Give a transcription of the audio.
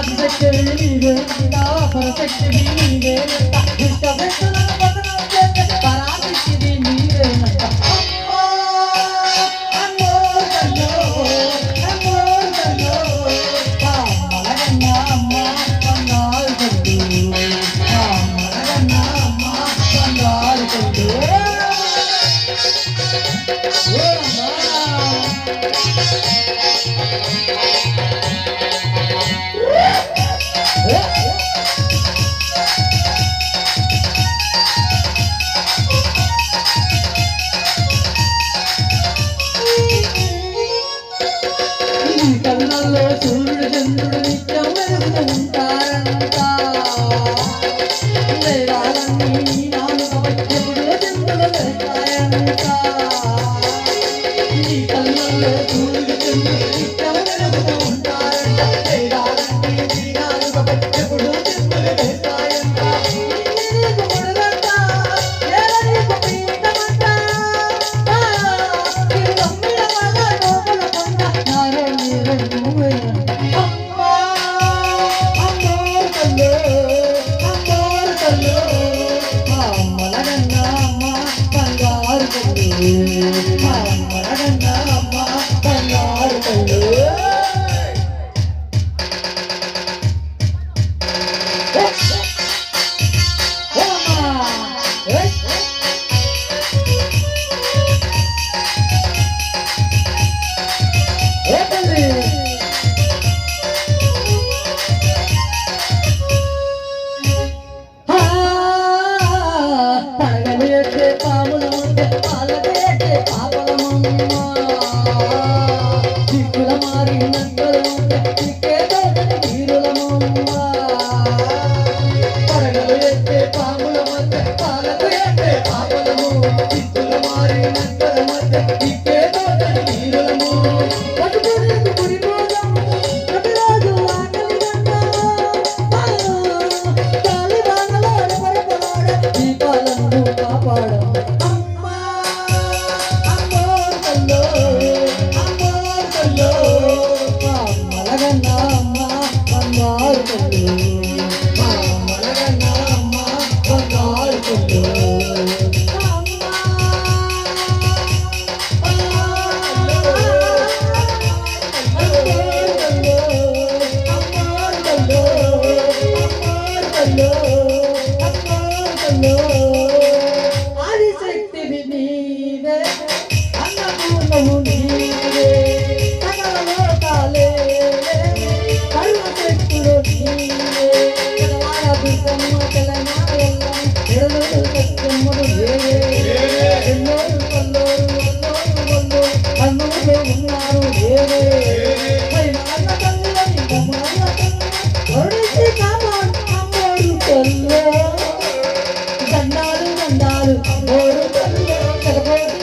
ఆదిశక్తి నీవేనంట పరశక్తి నీవేనంట ఇష్టపెట్టులను పతనం చేసే పరాశక్తి నీవేనంట కళ్ళల్లో సూర్యుడు చంద్రుడు నిత్యం వెలుగుతూ ఉంటారంట వేదాలన్నీ నాలుగు ఎప్పుడు చంద్రుడు వేస్తాయంట ఈ కళ్ళల్లో సూర్యుడు చంద్రుడు నిత్యం వెలుగుతూ ఉంటారంట వేదాలన్నీ నాలుగు ఎప్పుడు చంద్రుడు వేస్తాయంట ఆదిశక్తివి నీవే అన్నపూర్ణము నీవే సకల లోకాలే సర్వశక్తుడు నీవే తెలంగాణ దుర్గమ్మ తెలంగాణ ఎడలు సత్యమ్మను నీవే ఎన్నోరు కల్లోరు అన్నోరు అన్నోరు ఉన్నారు నీవే అన్న తల్లిని అన్న తల్లి కాపాడు అమ్మోడు తల్లి దండాలు దండాలు అమ్మోడు తల్లి